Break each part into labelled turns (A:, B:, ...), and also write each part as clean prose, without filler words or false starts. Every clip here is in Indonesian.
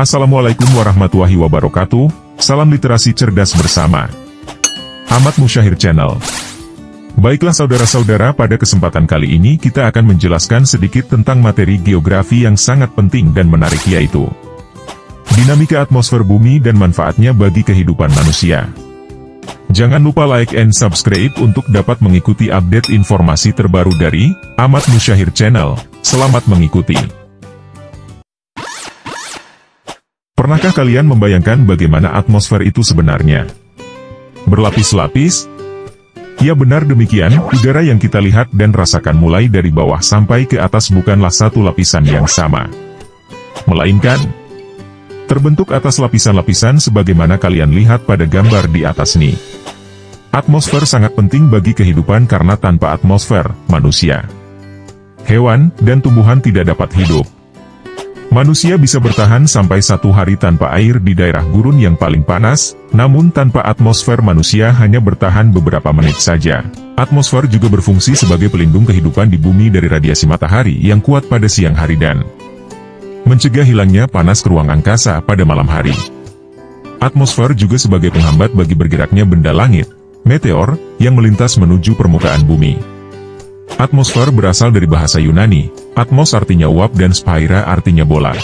A: Assalamualaikum warahmatullahi wabarakatuh, salam literasi cerdas bersama Ahmad Musyahir Channel. Baiklah saudara-saudara, pada kesempatan kali ini kita akan menjelaskan sedikit tentang materi geografi yang sangat penting dan menarik, yaitu dinamika atmosfer bumi dan manfaatnya bagi kehidupan manusia. Jangan lupa like and subscribe untuk dapat mengikuti update informasi terbaru dari Ahmad Musyahir Channel. Selamat mengikuti. Pernahkah kalian membayangkan bagaimana atmosfer itu sebenarnya? Berlapis-lapis? Ya, benar demikian, udara yang kita lihat dan rasakan mulai dari bawah sampai ke atas bukanlah satu lapisan yang sama. Melainkan, terbentuk atas lapisan-lapisan sebagaimana kalian lihat pada gambar di atas ini. Atmosfer sangat penting bagi kehidupan karena tanpa atmosfer, manusia, hewan, dan tumbuhan tidak dapat hidup. Manusia bisa bertahan sampai 1 hari tanpa air di daerah gurun yang paling panas, namun tanpa atmosfer manusia hanya bertahan beberapa menit saja. Atmosfer juga berfungsi sebagai pelindung kehidupan di bumi dari radiasi matahari yang kuat pada siang hari dan mencegah hilangnya panas ke ruang angkasa pada malam hari. Atmosfer juga sebagai penghambat bagi bergeraknya benda langit, meteor, yang melintas menuju permukaan bumi. Atmosfer berasal dari bahasa Yunani, atmos artinya uap dan sphaira artinya bola.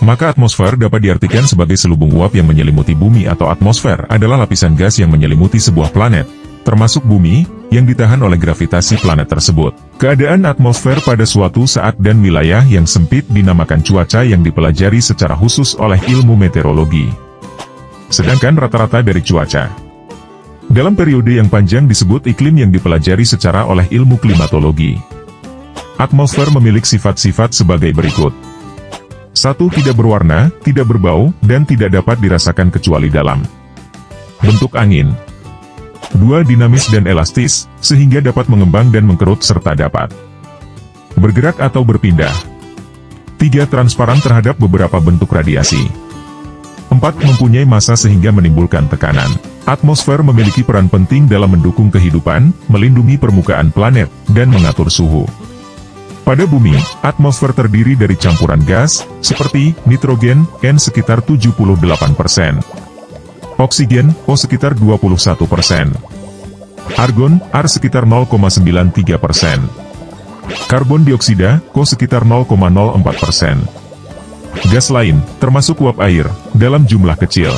A: Maka atmosfer dapat diartikan sebagai selubung uap yang menyelimuti bumi, atau atmosfer adalah lapisan gas yang menyelimuti sebuah planet, termasuk bumi, yang ditahan oleh gravitasi planet tersebut. Keadaan atmosfer pada suatu saat dan wilayah yang sempit dinamakan cuaca yang dipelajari secara khusus oleh ilmu meteorologi. Sedangkan rata-rata dari cuaca dalam periode yang panjang disebut iklim yang dipelajari secara oleh ilmu klimatologi. Atmosfer memiliki sifat-sifat sebagai berikut. 1. Tidak berwarna, tidak berbau, dan tidak dapat dirasakan kecuali dalam bentuk angin. 2. Dinamis dan elastis, sehingga dapat mengembang dan mengkerut serta dapat bergerak atau berpindah. 3. Transparan terhadap beberapa bentuk radiasi. 4. Mempunyai massa sehingga menimbulkan tekanan. Atmosfer memiliki peran penting dalam mendukung kehidupan, melindungi permukaan planet, dan mengatur suhu. Pada bumi, atmosfer terdiri dari campuran gas, seperti nitrogen, N sekitar 78%, oksigen, O sekitar 21%, argon, R sekitar 0,93%, karbon dioksida, Ko sekitar 0,04%. Gas lain, termasuk uap air, dalam jumlah kecil.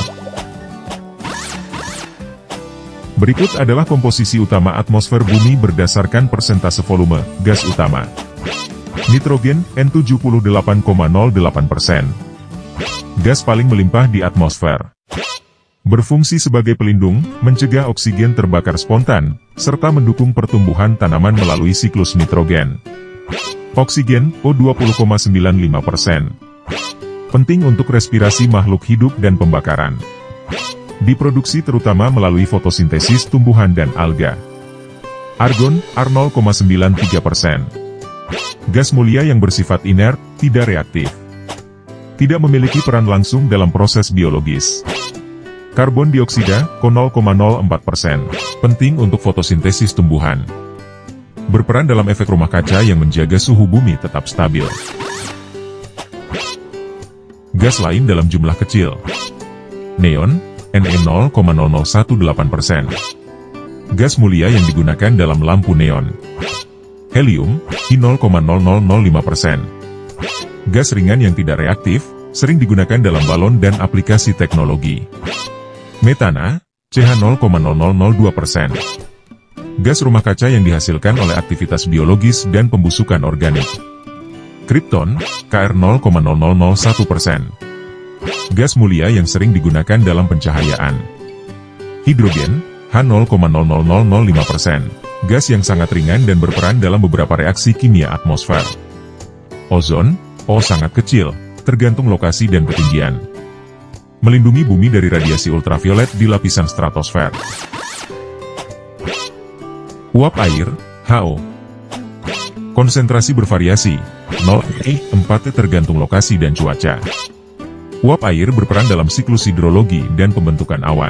A: Berikut adalah komposisi utama atmosfer bumi berdasarkan persentase volume gas utama. Nitrogen, N78,08%. Gas paling melimpah di atmosfer. Berfungsi sebagai pelindung, mencegah oksigen terbakar spontan, serta mendukung pertumbuhan tanaman melalui siklus nitrogen. Oksigen, O20,95%. Penting untuk respirasi makhluk hidup dan pembakaran. Diproduksi terutama melalui fotosintesis tumbuhan dan alga. Argon, R0,93%. Gas mulia yang bersifat inert, tidak reaktif. Tidak memiliki peran langsung dalam proses biologis. Karbon dioksida, Ko 0,04%. Penting untuk fotosintesis tumbuhan. Berperan dalam efek rumah kaca yang menjaga suhu bumi tetap stabil. Gas lain dalam jumlah kecil. Neon, Ne0,0018%. Gas mulia yang digunakan dalam lampu neon. Helium, Hi0,0005%. Gas ringan yang tidak reaktif, sering digunakan dalam balon dan aplikasi teknologi. Metana, CH0,0002%. Gas rumah kaca yang dihasilkan oleh aktivitas biologis dan pembusukan organik. Krypton, Kr0,0001%. Gas mulia yang sering digunakan dalam pencahayaan. Hidrogen, H0,00005%. Gas yang sangat ringan dan berperan dalam beberapa reaksi kimia atmosfer. Ozon, O sangat kecil, tergantung lokasi dan ketinggian. Melindungi bumi dari radiasi ultraviolet di lapisan stratosfer. Uap air, HO. Konsentrasi bervariasi, 0,4 tergantung lokasi dan cuaca. Uap air berperan dalam siklus hidrologi dan pembentukan awan.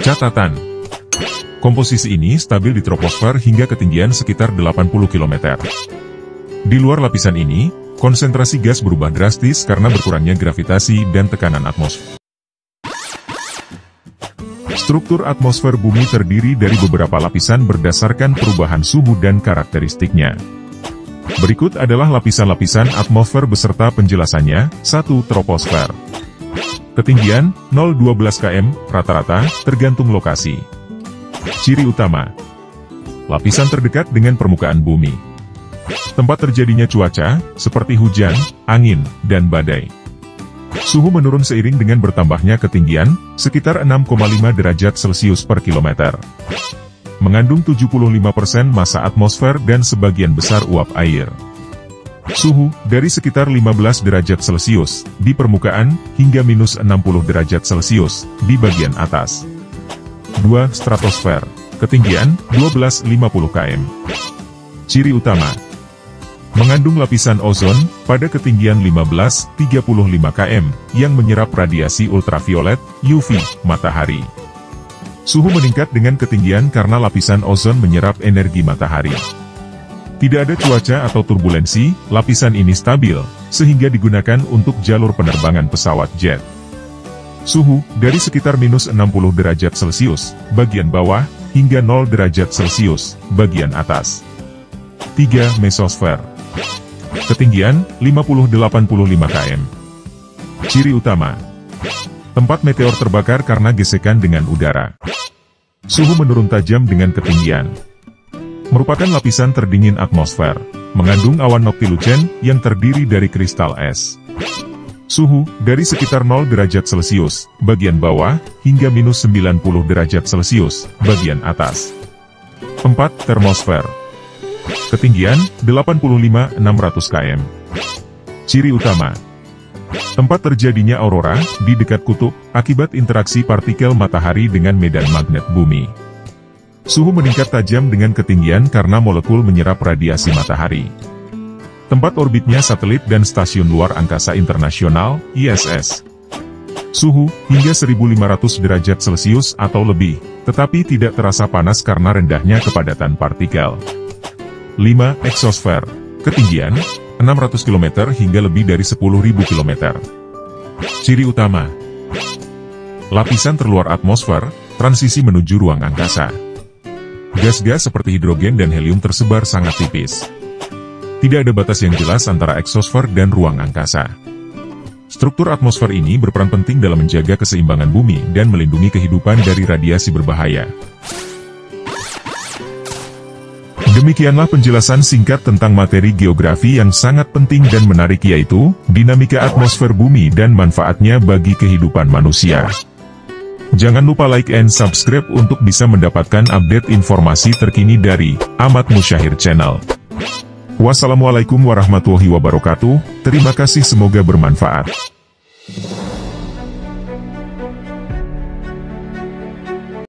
A: Catatan. Komposisi ini stabil di troposfer hingga ketinggian sekitar 80 km. Di luar lapisan ini, Konsentrasi gas berubah drastis karena berkurangnya gravitasi dan tekanan atmosfer. Struktur atmosfer bumi terdiri dari beberapa lapisan berdasarkan perubahan suhu dan karakteristiknya. Berikut adalah lapisan-lapisan atmosfer beserta penjelasannya. 1. Troposfer. Ketinggian, 0-12 km, rata-rata, tergantung lokasi. Ciri utama. Lapisan terdekat dengan permukaan bumi. Tempat terjadinya cuaca, seperti hujan, angin, dan badai. Suhu menurun seiring dengan bertambahnya ketinggian, sekitar 6,5 derajat Celcius per kilometer. Mengandung 75% massa atmosfer dan sebagian besar uap air. Suhu, dari sekitar 15 derajat Celcius, di permukaan, hingga minus 60 derajat Celcius, di bagian atas. 2. Stratosfer. Ketinggian, 12-50 km. Ciri utama. Mengandung lapisan ozon, pada ketinggian 15-35 km, yang menyerap radiasi ultraviolet, UV, matahari. Suhu meningkat dengan ketinggian karena lapisan ozon menyerap energi matahari. Tidak ada cuaca atau turbulensi, lapisan ini stabil, sehingga digunakan untuk jalur penerbangan pesawat jet. Suhu, dari sekitar minus 60 derajat Celcius, bagian bawah, hingga 0 derajat Celcius, bagian atas. 3. Mesosfer. Ketinggian, 50-85 km. Ciri utama. Tempat meteor terbakar karena gesekan dengan udara. Suhu menurun tajam dengan ketinggian. Merupakan lapisan terdingin atmosfer. Mengandung awan noctilucent yang terdiri dari kristal es. Suhu, dari sekitar 0 derajat Celcius, bagian bawah, hingga minus 90 derajat Celcius, bagian atas. 4. Termosfer. Ketinggian, 85-600 km. Ciri utama. Tempat terjadinya aurora, di dekat kutub, akibat interaksi partikel matahari dengan medan magnet bumi. Suhu meningkat tajam dengan ketinggian karena molekul menyerap radiasi matahari. Tempat orbitnya satelit dan stasiun luar angkasa internasional, ISS. Suhu, hingga 1500 derajat Celcius atau lebih, tetapi tidak terasa panas karena rendahnya kepadatan partikel. 5. Eksosfer. Ketinggian, 600 km hingga lebih dari 10.000 km. Ciri utama. Lapisan terluar atmosfer, transisi menuju ruang angkasa. Gas-gas seperti hidrogen dan helium tersebar sangat tipis. Tidak ada batas yang jelas antara eksosfer dan ruang angkasa. Struktur atmosfer ini berperan penting dalam menjaga keseimbangan bumi dan melindungi kehidupan dari radiasi berbahaya. Demikianlah penjelasan singkat tentang materi geografi yang sangat penting dan menarik, yaitu dinamika atmosfer bumi dan manfaatnya bagi kehidupan manusia. Jangan lupa like and subscribe untuk bisa mendapatkan update informasi terkini dari Ahmad Musyahir Channel. Wassalamualaikum warahmatullahi wabarakatuh. Terima kasih, semoga bermanfaat.